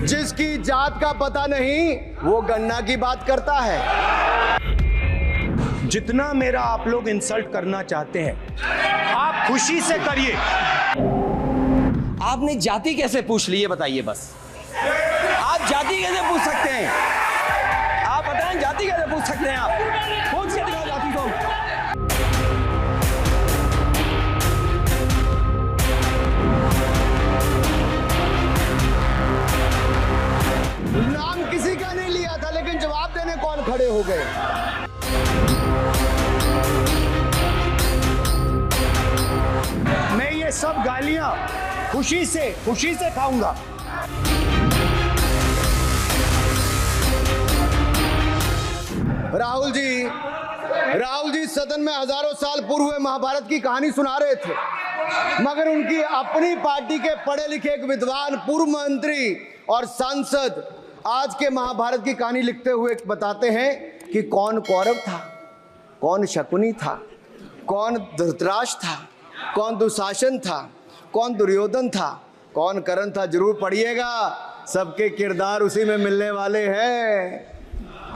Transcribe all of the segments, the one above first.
जिसकी जात का पता नहीं वो गन्ना की बात करता है। जितना मेरा आप लोग इंसल्ट करना चाहते हैं आप खुशी से करिए। आपने जाति कैसे पूछ ली ये बताइए बस। आप जाति कैसे पूछ सकते हैं? आप बताएं जाति कैसे पूछ सकते हैं? आप पूछ के दिखाओ जाति को। नाम किसी का नहीं लिया था लेकिन जवाब देने कौन खड़े हो गए। मैं ये सब गालियां खुशी से खाऊंगा। राहुल जी सदन में हजारों साल पूर्व हुए महाभारत की कहानी सुना रहे थे, मगर उनकी अपनी पार्टी के पढ़े लिखे एक विद्वान पूर्व मंत्री और सांसद आज के महाभारत की कहानी लिखते हुए बताते हैं कि कौन कौरव था, कौन शकुनी था, कौन धृतराष्ट्र था, कौन दुशासन था, कौन दुर्योधन था, कौन कर्ण था। जरूर पढ़िएगा, सबके किरदार उसी में मिलने वाले हैं।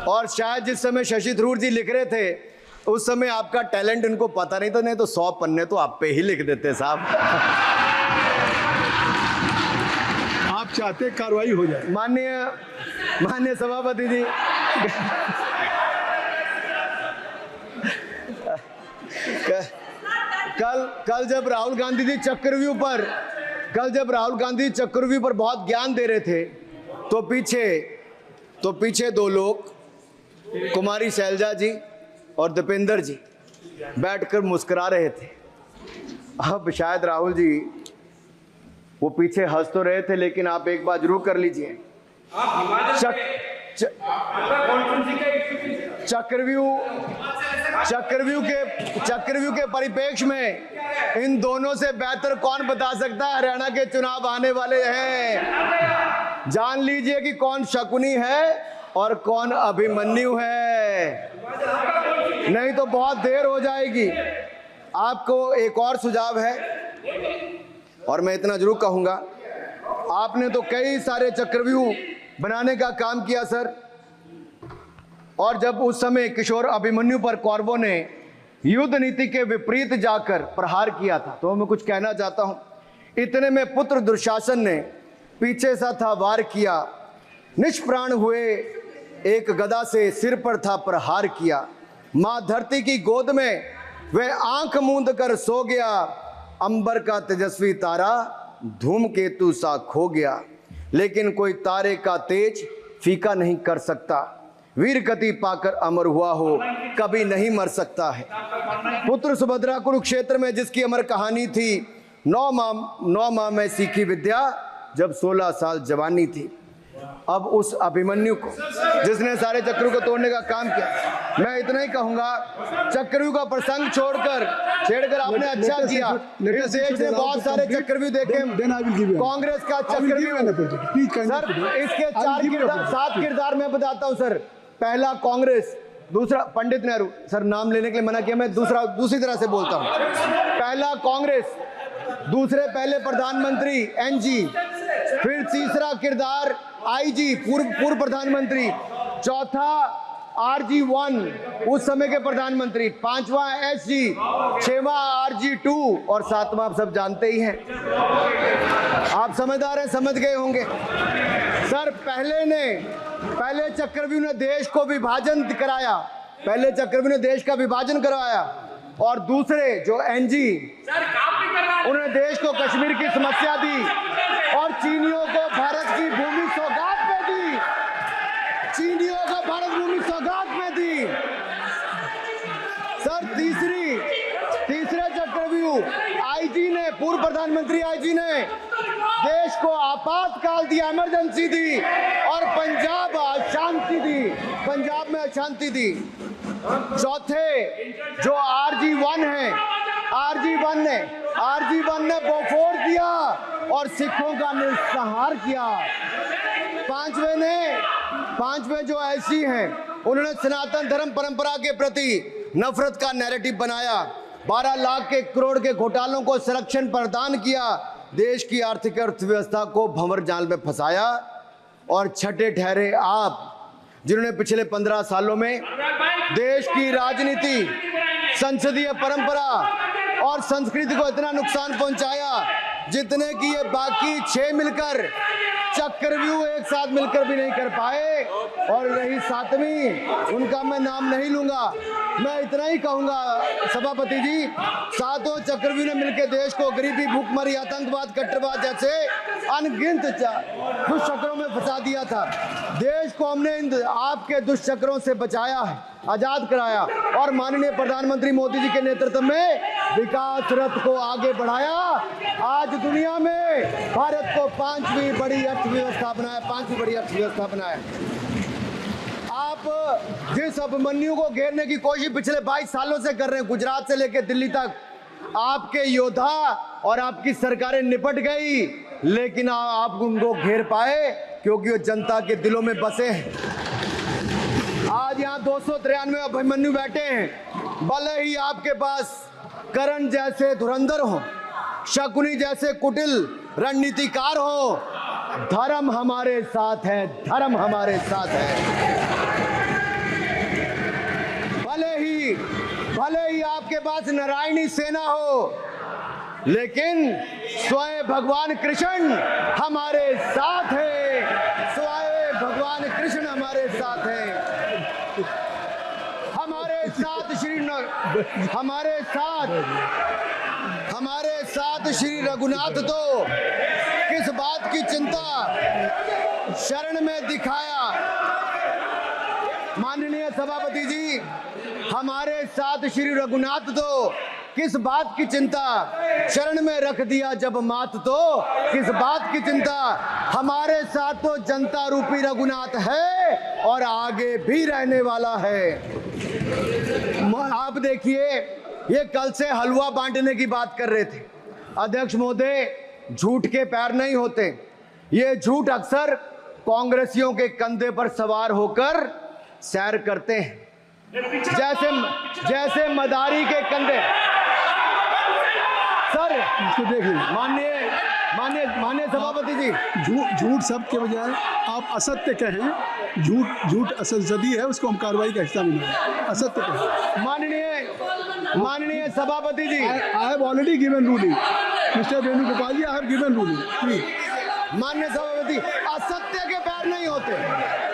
और शायद जिस समय शशि थरूर जी लिख रहे थे उस समय आपका टैलेंट इनको पता नहीं था, नहीं तो 100 पन्ने तो आप पे ही लिख देते साहब। आप चाहते कार्रवाई हो जाए। माननीय सभापति जी, कल जब राहुल गांधी जी चक्रव्यूह पर बहुत ज्ञान दे रहे थे तो पीछे दो लोग, कुमारी शैलजा जी और दीपेंद्र जी बैठकर मुस्कुरा रहे थे। अब शायद राहुल जी वो पीछे हंस तो रहे थे, लेकिन आप एक बात जरूर कर लीजिए, चक्रव्यूह के परिप्रेक्ष्य में इन दोनों से बेहतर कौन बता सकता है? हरियाणा के चुनाव आने वाले हैं, जान लीजिए कि कौन शकुनी है और कौन अभिमन्यु है, नहीं तो बहुत देर हो जाएगी। आपको एक और सुझाव है और मैं इतना जरूर कहूंगा, आपने तो कई सारे चक्रव्यूह बनाने का काम किया सर, और जब उस समय किशोर अभिमन्यु पर कौरवों ने युद्ध नीति के विपरीत जाकर प्रहार किया था, तो मैं कुछ कहना चाहता हूं। इतने में पुत्र दुशासन ने पीछे सा था वार किया, निष्प्राण हुए एक गदा से सिर पर था प्रहार किया। मां धरती की गोद में वह आंख मूंद कर सो गया, अंबर का तेजस्वी तारा धूमकेतु सा खो गया। लेकिन कोई तारे का तेज फीका नहीं कर सकता, वीर गति पाकर अमर हुआ हो कभी नहीं मर सकता है। पुत्र सुभद्रा कुरुक्षेत्र में जिसकी अमर कहानी थी, 9 माह में सीखी विद्या जब 16 साल जवानी थी। अब उस अभिमन्यु को जिसने सारे चक्रव्यूह को तोड़ने का काम किया, मैं इतना ही कहूंगा, चक्रव्यूह का प्रसंग छेड़कर आपने अच्छा किया। इस देश ने बहुत सारे चक्रव्यूह देखे, कांग्रेस का चक्रव्यूह सर, इसके 7 किरदार मैं बताता हूं सर। पहला कांग्रेस, दूसरा पंडित नेहरू, सर नाम लेने के लिए मना किया, मैं दूसरी तरह से बोलता हूं। पहला कांग्रेस, दूसरे पहले प्रधानमंत्री एनजी, फिर तीसरा किरदार आईजी पूर्व प्रधानमंत्री, चौथा RG1 उस समय के प्रधानमंत्री, 5वां SG, 6वां RG2 और 7वां आप सब जानते ही हैं। आप समझदार हैं, समझ गए होंगे सर। पहले चक्रव्यूह ने देश को विभाजन कराया, और दूसरे जो एनजी उन्होंने देश को कश्मीर की समस्या दी और चीनियों को भारत की भूमि सौगात में दी। सर तीसरे चक्रव्यूह आईजी ने, पूर्व प्रधानमंत्री आईजी ने देश को आपातकाल दिया, इमरजेंसी दी और पंजाब में अशांति दी। चौथे जो RG1 ने बोफोर्स दिया और सिखों का निस्सहार किया। पांचवें जो ऐसी हैं, उन्होंने सनातन धर्म परंपरा के प्रति नफरत का नैरेटिव बनाया, 12 लाख के करोड़ के घोटालों को संरक्षण प्रदान किया, देश की आर्थिक अर्थव्यवस्था को भंवर जाल में फंसाया और छठे ठहरे आप, जिन्होंने पिछले 15 सालों में देश की राजनीति, संसदीय परंपरा और संस्कृति को इतना नुकसान पहुंचाया जितने कि ये बाकी 6 मिलकर चक्रव्यूह एक साथ मिलकर भी नहीं कर पाए। और रही 7वीं, उनका मैं नाम नहीं लूंगा, मैं इतना ही कहूंगा सभापति जी, 7 चक्रव्यूह ने मिलकर देश को गरीबी, भूखमरी, आतंकवाद, कट्टरवाद जैसे अनगिनत दुष्चक्रों में फंसा दिया था। देश को हमने इन आपके दुष्चक्रों से बचाया है, आजाद कराया और माननीय प्रधानमंत्री मोदी जी के नेतृत्व में विकास रथ को आगे बढ़ाया। आज दुनिया में भारत को 5वीं बड़ी अर्थव्यवस्था बनाया, 5वीं बड़ी अर्थव्यवस्था बनाया। आप जिस अभिमन्यु को घेरने की कोशिश पिछले 22 सालों से कर रहे हैं, गुजरात से लेकर दिल्ली तक, आपके योद्धा और आपकी सरकारें निपट गई, लेकिन आप उनको घेर पाए क्योंकि वो जनता के दिलों में बसे हैं। आज यहाँ 293 अभिमन्यु बैठे हैं, भले ही आपके पास करण जैसे धुरंधर हो, शकुनी जैसे कुटिल रणनीतिकार हो, धर्म हमारे साथ है, धर्म हमारे साथ है। भले ही आपके पास नारायणी सेना हो, लेकिन स्वयं भगवान कृष्ण हमारे साथ है, स्वयं भगवान कृष्ण हमारे साथ है। हमारे साथ श्री रघुनाथ तो किस बात की चिंता शरण में दिखाया। माननीय सभापति जी, हमारे साथ श्री रघुनाथ तो किस बात की चिंता शरण में रख दिया जब मात, तो किस बात की चिंता। हमारे साथ तो जनता रूपी रघुनाथ है और आगे भी रहने वाला है। आप देखिए, ये कल से हलवा बांटने की बात कर रहे थे। अध्यक्ष महोदय, झूठ के पैर नहीं होते, ये झूठ अक्सर कांग्रेसियों के कंधे पर सवार होकर सैर करते हैं, जैसे मदारी के कंधे। सर इसको देख लीजिए, माननीय सभापति जी, झूठ शब्द के बजाय आप असत्य कहें। झूठ असंसदीय है, उसको हम कार्रवाई का हिस्सा बनाएं। असत्य कहें। माननीय सभापति जी, I have already given ruling, mister Venugopal ji, I have given ruling please. माननीय सभापति, असत्य के पैर नहीं होते,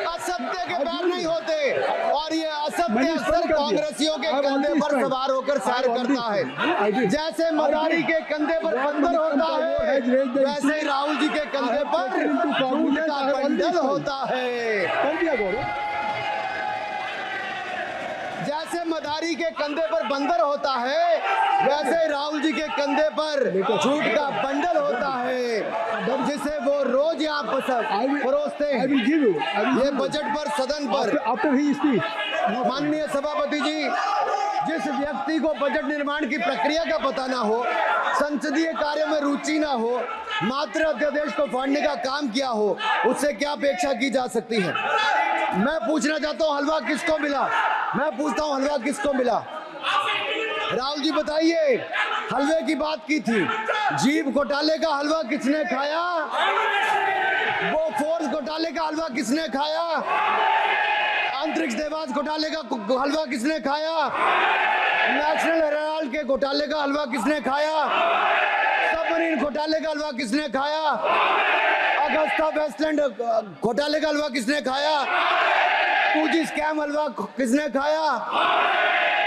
असत्य के पैर नहीं होते, और ये असत्य अक्सर कांग्रेसियों के कंधे पर सवार होकर सैर करता है। जैसे मदारी के कंधे पर बंदर होता है, वैसे ही राहुल जी के कंधे पर झूठ का बंडल होता है। जैसे मदारी के कंधे पर बंदर होता है, वैसे राहुल जी के कंधे पर झूठ का बंडल होता है, जिसे वो रोज यहाँ परोसते हैं। ये बजट पर, सदन पर। माननीय सभापति जी, जिस व्यक्ति को बजट निर्माण की प्रक्रिया का पता ना हो, संसदीय कार्यों में रुचि ना हो, मात्र अध्यादेश को फाड़ने का काम किया हो, उससे क्या अपेक्षा की जा सकती है। मैं पूछना चाहता हूँ, हलवा किसको मिला? मैं पूछता हूँ, हलवा किसको मिला? राहुल जी बताइए, हलवे की बात की थी, जीभ घोटाले का हलवा किसने खाया? वो फोर्स घोटाले का हलवा किसने खाया? अंतरिक्ष देवास घोटाले का हलवा किसने खाया? नेशनल हेराल्ड के घोटाले का हलवा किसने खाया? सबमरीन घोटाले का हलवा किसने खाया? अगस्ता वेस्टलैंड घोटाले का हलवा किसने खाया? 2G स्कैम हलवा किसने खाया?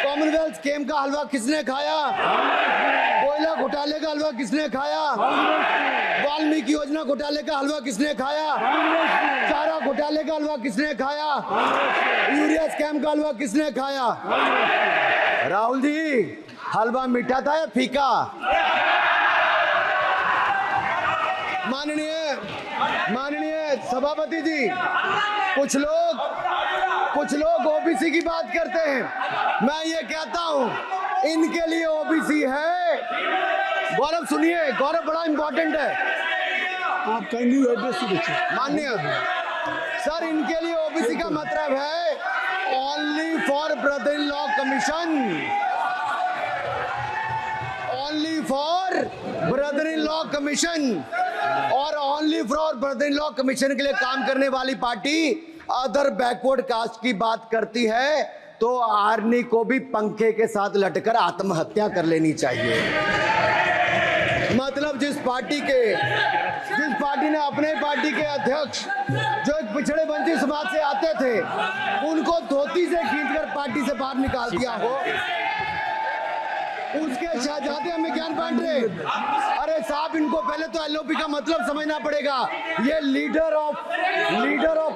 कॉमनवेल्थ स्कीम का हलवा किसने खाया? कोयला घोटाले का हलवा किसने खाया? वाल्मीकि योजना घोटाले का हलवा किसने खाया? चारा घोटाले का हलवा किसने खाया? यूरिया स्कैम का हलवा किसने खाया? राहुल जी, हलवा मीठा था या फीका? माननीय सभापति जी, कुछ लोग ओबीसी की बात करते हैं। मैं ये कहता हूं, इनके लिए ओबीसी है। गौरव सुनिए, गौरव बड़ा इंपॉर्टेंट है। आप काइंडली एड्रेस दीजिए। माननीय सर, इनके लिए ओबीसी का मतलब है only for brother in law commission, only for brother in law commission और only for brother in law commission के लिए काम करने वाली पार्टी अदर बैकवर्ड कास्ट की बात करती है तो आर्मी को भी पंखे के साथ लटकर आत्महत्या कर लेनी चाहिए। मतलब जिस पार्टी ने अपने पार्टी के अध्यक्ष जो एक पिछड़े वंचित समाज से आते थे उनको धोती से खींचकर पार्टी से बाहर निकाल दिया हो, उसके शहजादे हमें ज्ञान बांट रहे। अरे साहब, इनको पहले तो एलओपी का मतलब समझना पड़ेगा। ये लीडर ऑफ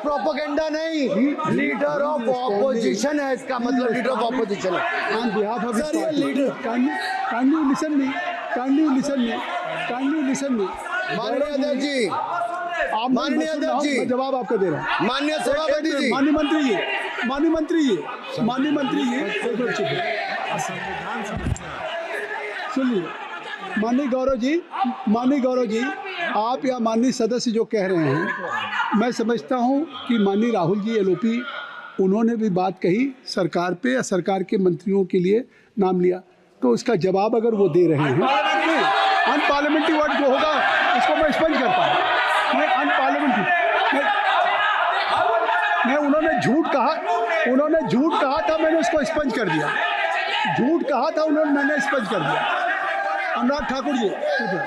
प्रोपेगेंडा नहीं, लीडर ऑफ ऑपोजिशन है। इसका मतलब लीडर ऑफ ऑपोजिशन है। On behalf of his Sir, ये party. leader- Can you listen me? Can you listen me? माननीय अध्यक्ष जी, आप माननीय अध्यक्ष जी, मैं जवाब आपका दे रहा हूँ। माननीय सभापति जी, माननीय मंत्री जी, एक मिनट चुप है। सुनिए, माननीय गौरव जी, आप या माननीय सदस्य जो कह रहे हैं, मैं समझता हूं कि माननीय राहुल जी एलओपी उन्होंने भी बात कही सरकार पे या सरकार के मंत्रियों के लिए नाम लिया, तो उसका जवाब अगर वो दे रहे हैं, अनपार्लियामेंट्री वर्ड जो होगा उसको मैं स्पंज करता हूँ। मैं अनपार्लियामेंट्री मैं उन्होंने झूठ कहा था, मैंने उसको स्पंज कर दिया। झूठ कहा था उन्होंने, मैंने स्पंज कर दिया। अनुराग ठाकुर जी,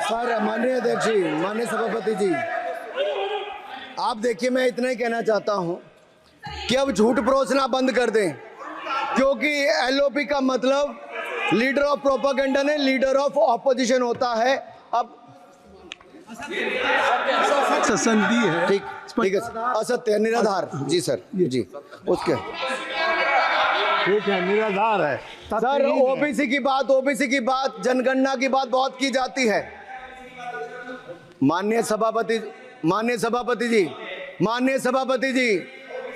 सर, माननीय अध्यक्ष जी, माननीय सभापति जी, आप देखिए, मैं इतना ही कहना चाहता हूं कि अब झूठ परोसना बंद कर दें, क्योंकि एलओपी का मतलब लीडर ऑफ प्रोपेगेंडा नहीं, लीडर ऑफ ऑपोजिशन होता है। अब ससंदी है, ठीक है, असत्य है, निराधार। जी सर, जी, उसके ठीक है, निराधार है। सर, ओबीसी की बात, जनगणना की बात बहुत की जाती है। माननीय सभापति जी,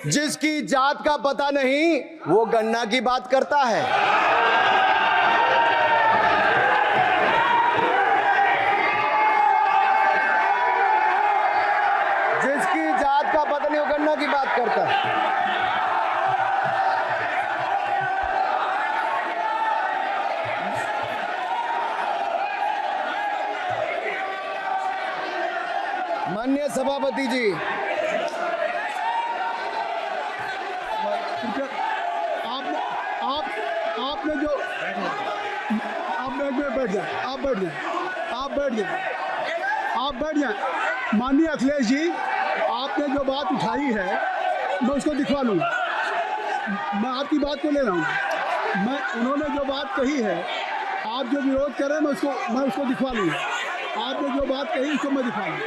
जिसकी जात का पता नहीं वो गणना की बात करता है। जिसकी जात का पता नहीं वो गणना की बात करता है। माननीय सभापति जी, आपने जो आप बैठ जाए। माननीय अखिलेश जी, आपने जो बात उठाई है मैं उसको दिखवा लूँगा। मैं आपकी बात को ले रहा हूँ। उन्होंने जो बात कही है, आप जो विरोध कर रहे हैं, मैं उसको दिखवा लूँगा। आपने जो बात कही उसको मैं दिखा लूँगा।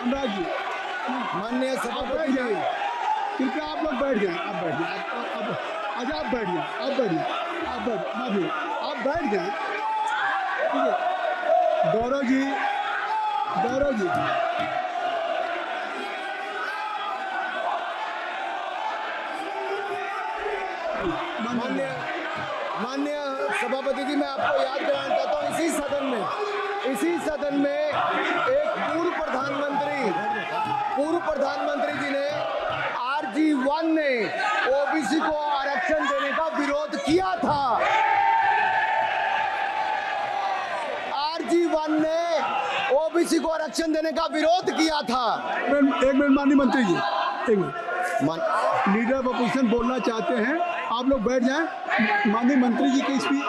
अनुराग जी, माननीय सभापति जी, कृपया आप लोग बैठ जाएं। आप बैठ जाएं। अच्छा, आप बैठ जाएं। आप बैठ जाएं। ठीक है। गौरव जी, माननीय सभापति जी, मैं आपको याद कराना चाहता हूँ, इसी सदन में एक पूर्व प्रधानमंत्री जी ने RG1 ने ओबीसी को आरक्षण देने का विरोध किया था। RG1 ने ओबीसी को आरक्षण देने का विरोध किया था। एक मिनट माननीय मंत्री जी, एक मिनट। लीडर ऑफ अपोजिशन बोलना चाहते हैं, आप लोग बैठ जाएं। माननीय मंत्री जी की स्पीच,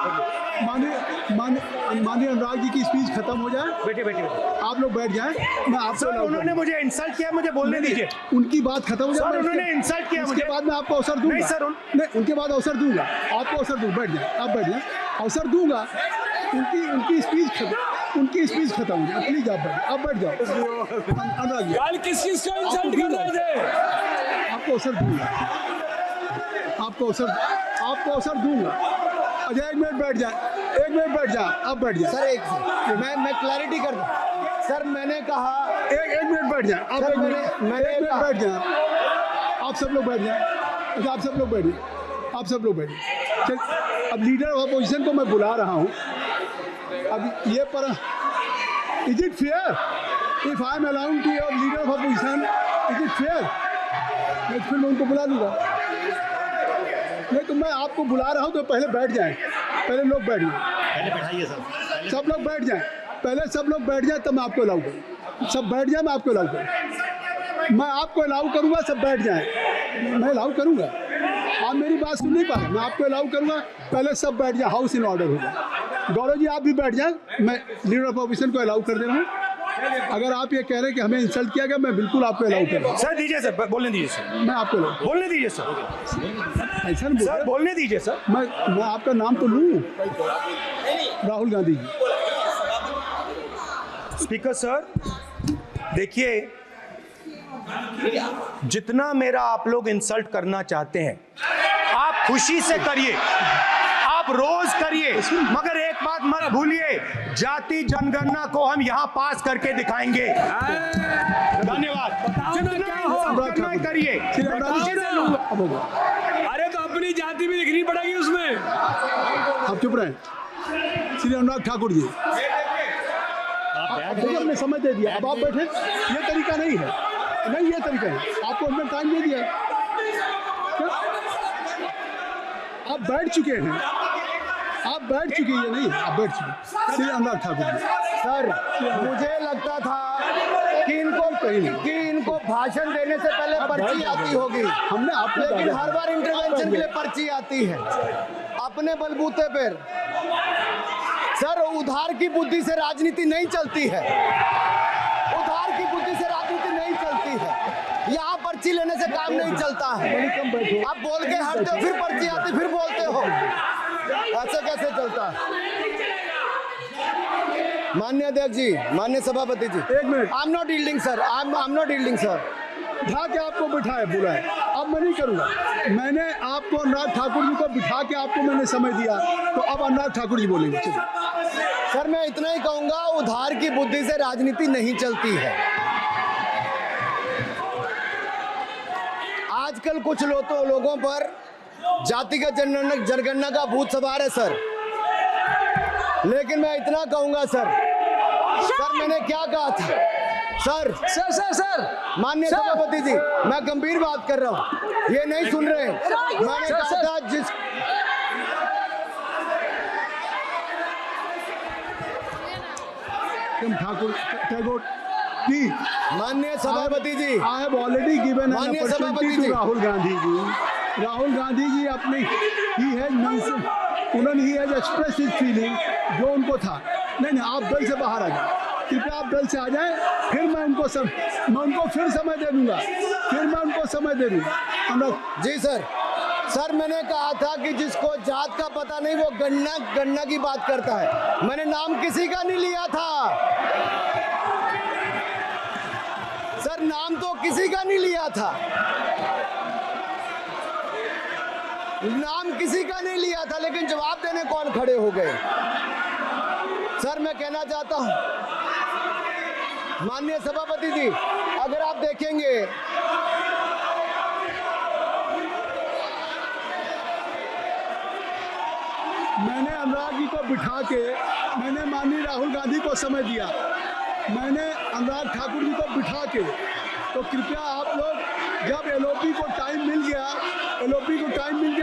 माननीय अनुराग जी की स्पीच खत्म हो जाए। बैठिए। आप लोग बैठ जाएं। मैं आपसे उन्होंने मुझे इंसल्ट किया, मुझे बोलने दीजिए। उनकी बात खत्म हो जाए। उन्होंने इंसल्ट किया मुझे। उसके बाद मैं आपको अवसर दूंगा। नहीं सर, नहीं, उनके बाद अवसर दूंगा। आपको अवसर दूंगा। बैठ जाए, आप बैठ जाए, अवसर दूंगा। उनकी स्पीच खत्म हो जाए। प्लीज आप बैठ जाओ। अनुराग जी, कल किस चीज को इंसल्ट कर रहे थे? आपको अवसर दूंगा। आपको अवसर दूंगा। अच्छा, एक मिनट बैठ जाए। आप बैठ जाए। सर, मैं क्लैरिटी कर दूं। सर, मैंने कहा एक मिनट बैठ जाए। आप सर, एक मिनट बैठ जाए। आप सब लोग बैठ जाए। अच्छा, आप सब लोग बैठिए। चल, अब लीडर ऑफ अपोजिशन को मैं बुला रहा हूँ। अब ये पर is it fair if I am allowed to your leader of opposition? Is it fair? मैं फिर मैं उनको बुला लूँगा। नहीं तो मैं आपको बुला रहा हूँ, तो पहले बैठ जाएं। पहले लोग बैठ जाएं। पहले बैठाइए सर। सब लोग बैठ जाएं, पहले सब लोग बैठ जाएं तब मैं आपको अलाउ करूँ। सब बैठ जाएं, मैं आपको अलाउ करूँ। मैं आपको अलाउ करूँगा, सब बैठ जाएं, मैं अलाउ करूँगा। आप मेरी बात सुन नहीं पा रहे, मैं आपको अलाउ करूँगा, पहले सब बैठ जाए, हाउस इन ऑर्डर हो जाए। गौरव जी आप भी बैठ जाएं, मैं लीडर ऑफ ऑपोजिशन को अलाउ कर दे रहा हूँ। अगर आप ये कह रहे हैं कि हमें इंसल्ट किया गया, मैं बिल्कुल आपको अलाउ कर रहा हूँ। सर दीजिए सर, बोलने दीजिए सर, मैं आपको अलाउ बोलने दीजिए सर, ऐसा नहीं सर बोल बोलने दीजिए सर। मैं आपका नाम तो लूँ, राहुल गांधी जी। स्पीकर सर देखिए, जितना मेरा आप लोग इंसल्ट करना चाहते हैं आप खुशी से करिए, आप रोज करिए, मगर एक बात मत भूलिए, जाति जनगणना को हम यहां पास करके दिखाएंगे। धन्यवाद। जितना करिए, खुशी से लूंगा। अरे तो अपनी जाति भी दिखनी पड़ेगी उसमें। आप चुप रहें। श्री अनुराग ठाकुर जी, देखिए हमने समय दे दिया, अब आप बैठे। ये तरीका नहीं है, नहीं ये तरीका है, आपको हमने टाइम दे दिया। क्या? आप बैठ चुके हैं, आप बैठ चुके हैं, नहीं आप बैठ चुके। श्री अनुराग ठाकुर जी, सर मुझे लगता था कि इनको भाषण देने से पहले पर्ची आती होगी, हमने आपको लेकिन हर बार इंटरवेंशन के लिए पर्ची आती है अपने बलबूते पर। सर उधार की बुद्धि से राजनीति नहीं चलती है, उधार की बुद्धि से राजनीति नहीं चलती है। यहाँ पर्ची लेने से काम नहीं चलता है। आप बोल के हटते हो, फिर पर्ची आती, फिर बोलते हो, ऐसे कैसे चलता है? माननीय अध्यक्ष जी, माननीय सभापति जी, एक minute. I am not yielding sir, I am not yielding sir. बिठा के आपको बिठाया बुलाए, अब मैं नहीं करूँगा। मैंने आपको अनुराग ठाकुर जी को बिठा के आपको मैंने समय दिया, तो अब अनुराग ठाकुर जी बोलेंगे। चलिए सर मैं इतना ही कहूंगा, उधार की बुद्धि से राजनीति नहीं चलती है। आजकल कुछ लोगों पर जातिगत जनगणना का भूत सवार है सर, लेकिन मैं इतना कहूंगा सर मैंने क्या कहा था सर माननीय सभापति जी, मैं गंभीर बात कर रहा हूं, ये नहीं सुन रहे। मैंने कहा था जिस ठाकुर टैगोर जी, माननीय सभापति जी, I have already given an opportunity to Rahul Gandhi ji. Rahul Gandhi ji अपनी ही हैज एक्सप्रेस हिज फीलिंग जो उनको था। नहीं आप दल से बाहर आ जाए, कृपया आप दल से आ जाएं, फिर मैं उनको फिर समय दे दूंगा, जी सर मैंने कहा था कि जिसको जात का पता नहीं वो गणना की बात करता है। मैंने नाम किसी का नहीं लिया था सर, नाम तो किसी का नहीं लिया था, नाम किसी का नहीं लिया था, लेकिन जवाब देने कौन खड़े हो गए। सर मैं कहना चाहता हूं माननीय सभापति जी, अगर आप देखेंगे मैंने अनुराग जी को बिठा के मैंने माननीय राहुल गांधी को समय दिया, मैंने अनुराग ठाकुर जी को बिठा के, तो कृपया आप लोग जब एलओपी को टाइम मिल गया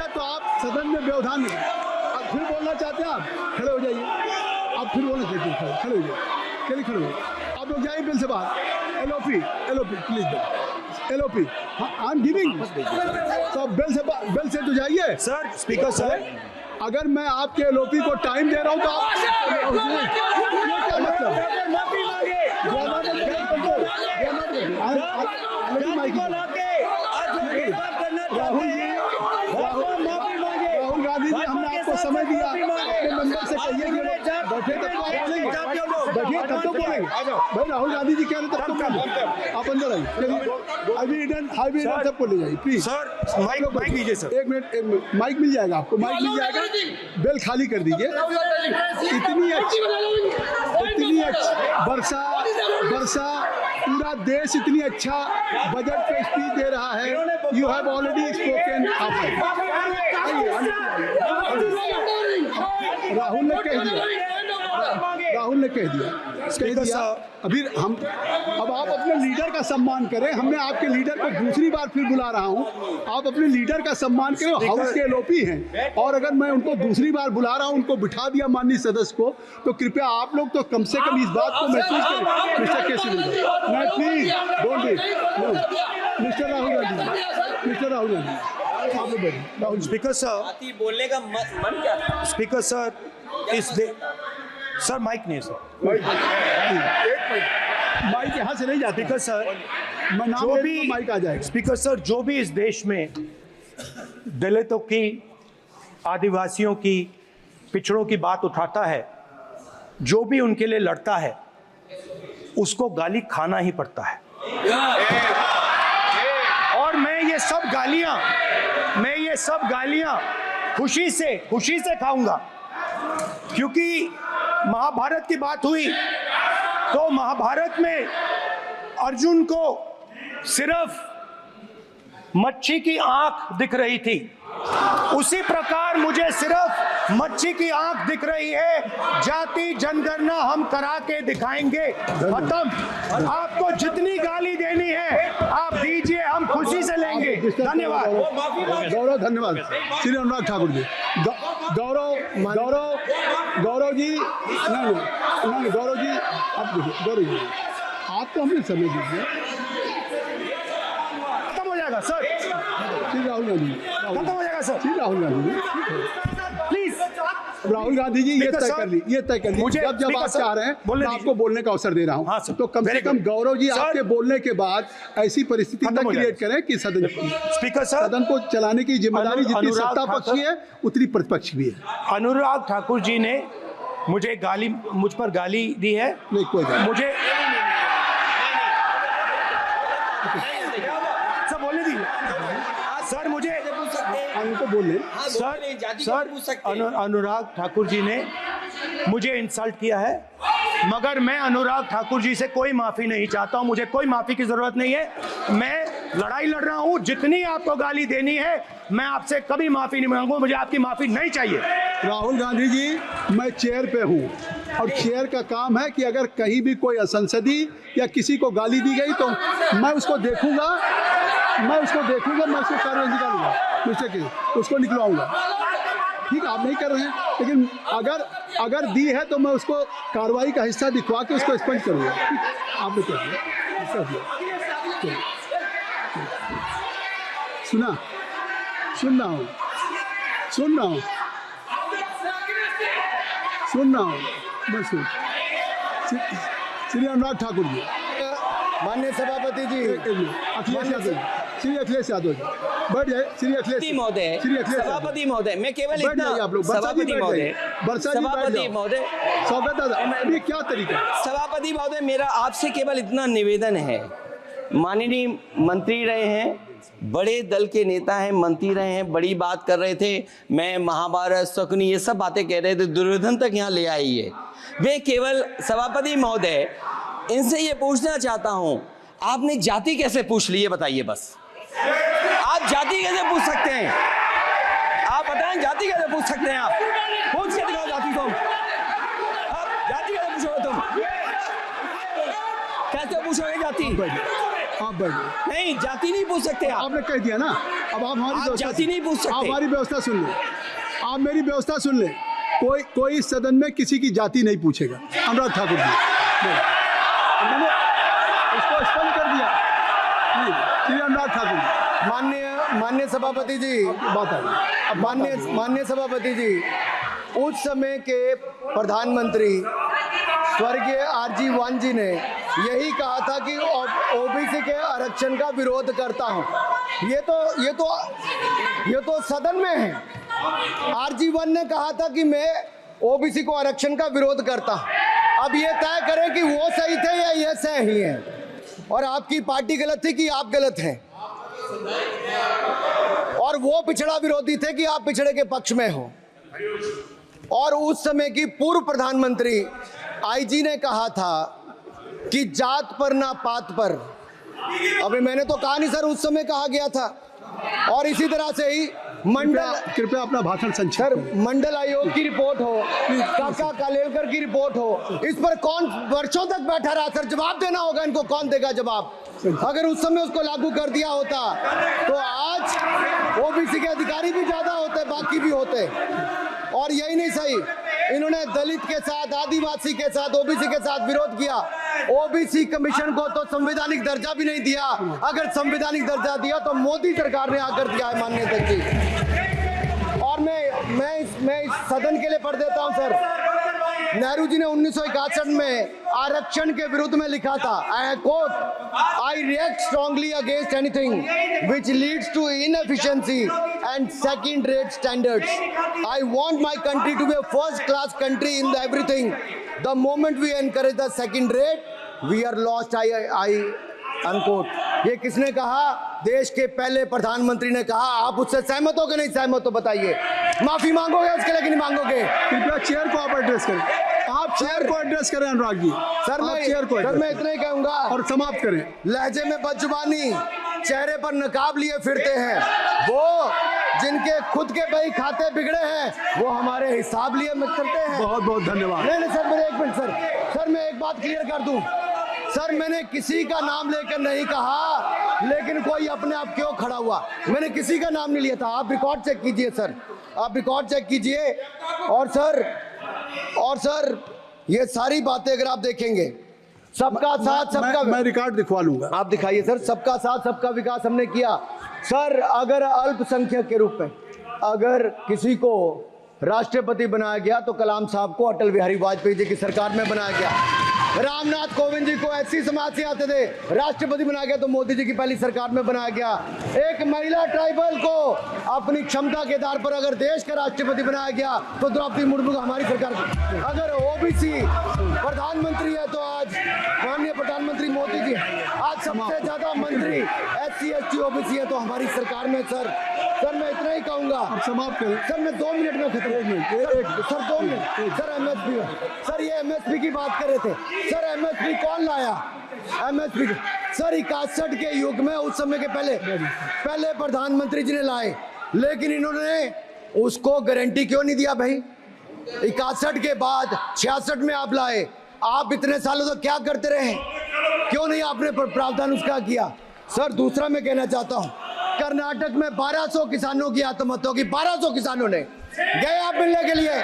तो आप सदन में व्यवधान नहीं। अब फिर बोलना चाहते हैं, आप खड़े हो जाइए, आप फिर बोलना चाहते हैं, खड़े हो जाइए, चलिए खड़े हो, आप लोग जाइए बिल से बाहर। LOP please bill, LOP I am giving, तो बिल से तो जाइए। सर स्पीकर सर, अगर मैं आपके एलओपी को टाइम दे रहा हूं तो आप क्या मतलब राहुल गांधी जी, हमने आपको समय दिया, अपने मेंबर से कहिए कि बैठे तब तो आप बोलेंगे, बैठिए तब तो बोलेंगे भाई। राहुल गांधी जी कह रहे तब तो बोलेंगे, आप अंदर आइए। हाईवे सबको ले जाइए प्लीज। सर माइक दीजिए सर। एक मिनट माइक मिल जाएगा आपको, माइक मिल जाएगा, बेल खाली कर दीजिए। इतनी अच्छी वर्षा पूरा देश इतनी अच्छा बजट पे स्पीच दे रहा है। You have already spoken. Rahul ने कह दिया कह दिया। अभी हम अब आप अपने लीडर का सम्मान करें। हमने आपके लीडर को दूसरी बार फिर बुला रहा हूं, आप अपने लीडर का सम्मान करें। हाउस के एलओपी हैं और अगर मैं उनको दूसरी बार बुला रहा हूं, उनको बिठा दिया माननीय सदस्य को, तो कृपया आप लोग तो कम से कम इस बात को महसूस करें। मिस्टर केसरी, मैं please don't be mister Rahul Gandhi, mister Rahul Gandhi आप लोग बैठिए। राहुल स्पीकर सर, जाति बोलने का मन क्या था? स्पीकर सर, सर माइक नहीं सर, माइक यहाँ से नहीं जाता। स्पीकर सर, मैं नाम जो ले भी लूंगा, माइक आ जाएगा। स्पीकर सर, जो भी इस देश में दलितों की, आदिवासियों की, पिछड़ों की बात उठाता है, जो भी उनके लिए लड़ता है, उसको गाली खाना ही पड़ता है। और मैं ये सब गालियां खुशी से खाऊंगा, क्योंकि महाभारत की बात हुई तो महाभारत में अर्जुन को सिर्फ मच्छी की आंख दिख रही थी, उसी प्रकार मुझे सिर्फ मच्छी की आंख दिख रही है। जाति जनगणना हम करा के दिखाएंगे, खत्म। आपको जितनी गाली देनी है आप दीजिए, हम खुशी से लेंगे। धन्यवाद। गौरव, धन्यवाद। श्री अनुराग ठाकुर जी, गौरव जी, नहीं गौरव जी, आप देखिए, गौरव जी आपको हमने समय दीजिए। खत्म हो जाएगा सर, श्री राहुल गांधी, खत्म हो जाएगा सर, श्री राहुल गांधी प्लीज। राहुल गांधी जी, ये तय कर ली, मुझे जब आप चाह रहे हैं मैं आपको बोलने का अवसर दे रहा हाँ हूँ, सर, तो कम से कम गौरव जी आपके बोलने के बाद ऐसी परिस्थिति न क्रिएट करें कि स्पीकर सर, सदन को चलाने की जिम्मेदारी जितनी सत्ता पक्ष की है उतनी प्रतिपक्ष भी है। अनुराग ठाकुर जी ने मुझ पर गाली दी है। नहीं, कोई बात मुझे सब बोलने दी सर, मुझे उनको बोले। सर अनुराग ठाकुर जी ने मुझे इंसल्ट किया है, मगर मैं अनुराग ठाकुर जी से कोई माफी नहीं चाहता हूं, मुझे कोई माफी की जरूरत नहीं है। मैं लड़ाई लड़ रहा हूं, जितनी आपको गाली देनी है मैं आपसे कभी माफी नहीं मांगूंगा, मुझे आपकी माफी नहीं चाहिए। राहुल गांधी जी, मैं चेयर पे हूँ और चेयर का काम है कि अगर कहीं भी कोई असंसदीय या किसी को गाली दी गई तो मैं उसको देखूंगा, मैं उसको कार्रवाई निकालूंगा, मिस्टर के उसको निकलवाऊंगा। ठीक है, आप नहीं कर रहे हैं, लेकिन अगर दी है तो मैं उसको कार्रवाई का हिस्सा दिखवा के उसको स्पष्ट करूंगा। आप बताइए, सुन रहा हूँ मैं श्री अनुराग ठाकुर जी, माननीय सभापति जी, अखिलेश यादव, श्री अखिलेश यादव जी बैठ जाए। श्री अखिलेश महोदय, सभापति महोदय, मैं केवल इतना, आप लोग सभापति महोदय, स्वागत दादा, अभी क्या तरीका? सभापति महोदय, मेरा आपसे केवल इतना निवेदन है, माननीय मंत्री रहे हैं, बड़े दल के नेता हैं, मंत्री रहे हैं, बड़ी बात कर रहे थे, मैं महाभारत, शकुनी, ये सब बातें कह रहे थे, दुर्योधन तक यहाँ ले आई है। वे केवल सभापति महोदय, इनसे ये पूछना चाहता हूँ, आपने जाति कैसे पूछ ली, ये बताइए बस। आप जाति कैसे पूछ सकते हैं? आप बताएं, जाति कैसे पूछ सकते हैं? आप पूछ के दिखाओ जाति तुम। आप जाति कैसे पूछोगे तुम? कैसे पूछोगे जाति? आप बैठिए। नहीं, जाति नहीं पूछ सकते आप। आपने कह दिया ना, अब आप हमारी जाति नहीं पूछ सकते। आप हमारी व्यवस्था सुन ले, आप मेरी व्यवस्था सुन ले। कोई सदन में किसी की जाति नहीं पूछेगा। अनुराग ठाकुर जी, मैंने उसको स्पष्ट कर दिया। श्री अनुराग ठाकुर जी, माननीय सभापति जी, बात आ गई। माननीय सभापति जी, उस समय के प्रधानमंत्री स्वर्गीय आरजी वन जी ने यही कहा था कि ओबीसी के आरक्षण का विरोध करता हूं। ये तो सदन में है। आरजी वन ने कहा था कि मैं ओबीसी को आरक्षण का विरोध करता हूं। अब ये तय करें कि वो सही थे या ये सही है, और आपकी पार्टी गलत थी कि आप गलत हैं, और वो पिछड़ा विरोधी थे कि आप पिछड़े के पक्ष में हो। और उस समय की पूर्व प्रधानमंत्री आईजी ने कहा था कि जात पर ना पात पर। अबे मैंने तो कहा नहीं सर, उस समय कहा गया था। और इसी तरह से ही कृपया अपना भाषण संक्षिप्त सर, करें। मंडल आयोग की रिपोर्ट हो, काका कालेलकर की रिपोर्ट हो, इस पर कौन वर्षों तक बैठा रहा सर? जवाब देना होगा इनको, कौन देगा जवाब? अगर उस समय उसको लागू कर दिया होता तो आज ओबीसी के अधिकारी भी ज्यादा होते, बाकी भी होते। और यही नहीं सही, इन्होंने दलित के साथ, आदिवासी के साथ, ओबीसी के साथ विरोध किया। ओबीसी कमीशन को तो संवैधानिक दर्जा भी नहीं दिया। अगर संवैधानिक दर्जा दिया तो मोदी सरकार ने आकर दिया है, माननीय अध्यक्ष जी। और मैं इस सदन के लिए पढ़ देता हूं सर। नेहरू जी ने 1961 में आरक्षण के विरुद्ध में लिखा था, I quote, I react strongly against anything which leads to inefficiency and second rate standards. I want my country to be a first class country in everything. The moment we encourage the second rate we are lost. I unquote. ये किसने कहा? देश के पहले प्रधानमंत्री ने कहा। आप उससे सहमत हो कि नहीं सहमत हो बताइए? माफी मांगोगे उसके लिए कि नहीं मांगोगे? कृपया चेयर को आप एड्रेस करें। आप चेयर को एड्रेस करें अनुराग जी। सर आप चेयर को सर मैं इतना ही कहूंगा और समाप्त करें। लहजे में बदजुबानी, चेहरे पर नकाब लिए फिरते हैं वो, जिनके खुद के बही खाते बिगड़े हैं, वो हमारे हिसाब लिए करते हैं। बहुत बहुत धन्यवाद। नहीं सर, मेरे एक मिनट सर मैं एक बात क्लियर कर दूं सर। मैंने किसी का नाम लेकर नहीं कहा, लेकिन कोई अपने आप क्यों खड़ा हुआ? मैंने किसी का नाम नहीं लिया था। आप रिकॉर्ड चेक कीजिए सर, आप रिकॉर्ड चेक कीजिए। और सर ये सारी बातें अगर आप देखेंगे, सबका साथ सबका, मैं रिकॉर्ड दिखवा लूंगा। आप दिखाइए सर। सबका साथ सबका विकास हमने किया सर। अगर अल्पसंख्यक के रूप में अगर किसी को राष्ट्रपति बनाया गया तो कलाम साहब को अटल बिहारी वाजपेयी जी की सरकार में बनाया गया। रामनाथ कोविंद जी को एससी समाज से आते थे, राष्ट्रपति बनाया गया तो मोदी जी की पहली सरकार में बनाया गया। एक महिला ट्राइबल को अपनी क्षमता के आधार पर अगर देश का राष्ट्रपति बनाया गया तो द्रौपदी मुर्मू को हमारी सरकार। अगर ओबीसी प्रधानमंत्री है तो आज माननीय प्रधानमंत्री मोदी जी। आज सबसे ज्यादा मंत्री एससी एसटी ओबीसी है तो हमारी सरकार में। सर मैं इतना ही कहूंगा। आप समाप्त करें सर। मैं 2 मिनट में खत्म। Sir 2 minute. Sir MSP, sir ये एमएसपी की बात कर रहे थे सर। एमएसपी कौन लाया? एमएसपी सर 61 के युग में, उस समय के पहले प्रधानमंत्री जी ने लाए, लेकिन इन्होंने उसको गारंटी क्यों नहीं दिया भाई? 61 के बाद 66 में आप लाए। आप इतने सालों तक क्या करते रहे? क्यों नहीं आपने प्रावधान उसका किया? सर दूसरा मैं कहना चाहता हूं, कर्नाटक में 1200 किसानों की आत्महत्या की। 1200 किसानों ने गए आप मिलने के लिए।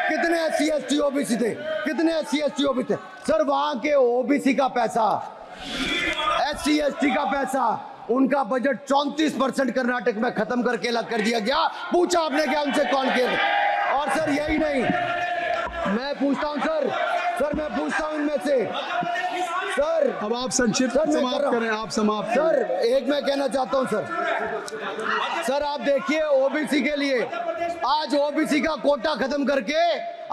कितने एससी एसटी ओबीसी थे? कितने एससी एसटी ओबीसी थे? सर वहां के ओबीसी का पैसा, एससी एसटी का पैसा, उनका बजट 34% कर्नाटक में खत्म करके अलग कर दिया गया। पूछा आपने क्या उनसे? कौन किया? और सर यही नहीं, मैं पूछता हूं सर मैं पूछता हूं इनमें से सर। अब आप संक्षिप्त समाप्त करें। आप समाप्त सर एक मैं कहना चाहता हूं सर आप देखिए ओबीसी के लिए आज ओबीसी का कोटा खत्म करके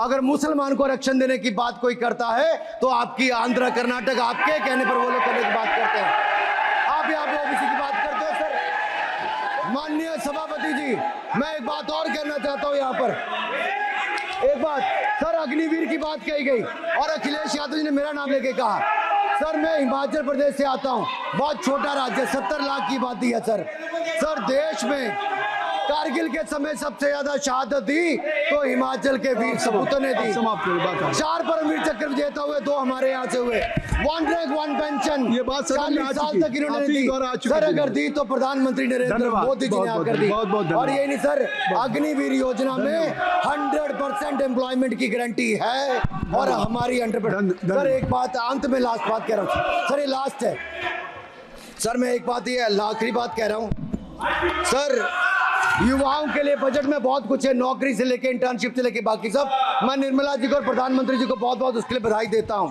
अगर मुसलमान को आरक्षण देने की बात कोई करता है तो आपकी आंध्र कर्नाटक आपके कहने पर वो लोग करने की बात करते हैं। आप यहाँ पे ओबीसी की बात करते हो सर। माननीय सभापति जी, मैं एक बात और कहना चाहता हूँ यहाँ पर। एक बात सर, अग्निवीर की बात कही गई और अखिलेश यादव जी ने मेरा नाम लेके कहा। सर मैं हिमाचल प्रदेश से आता हूं, बहुत छोटा राज्य, 70 लाख की आबादी है सर। देश में कारगिल के समय सबसे ज्यादा शहादत दी तो हिमाचल के वीर सपूतों ने दी। 4 परमवीर चक्र विजेता हुए, 2 हमारे यहाँ से हुए। 1 रैंक 1 पेंशन, ये बात 40 साल तक इन्होंने दी सर। अगर दी तो प्रधानमंत्री नरेंद्र मोदी जी ने आकर दी। और यही नहीं सर, अग्निवीर योजना में 100% एम्प्लॉयमेंट की गारंटी है और हमारी 100%। सर एक बात अंत में लास्ट बात कह रहा हूँ सर, ये लास्ट है सर। मैं एक बात, ये आखिरी बात कह रहा हूँ सर। युवाओं के लिए बजट में बहुत कुछ है, नौकरी से लेके इंटर्नशिप से लेके बाकी सब। मैं निर्मला जी को और प्रधानमंत्री जी को बहुत बहुत उसके लिए बधाई देता हूं।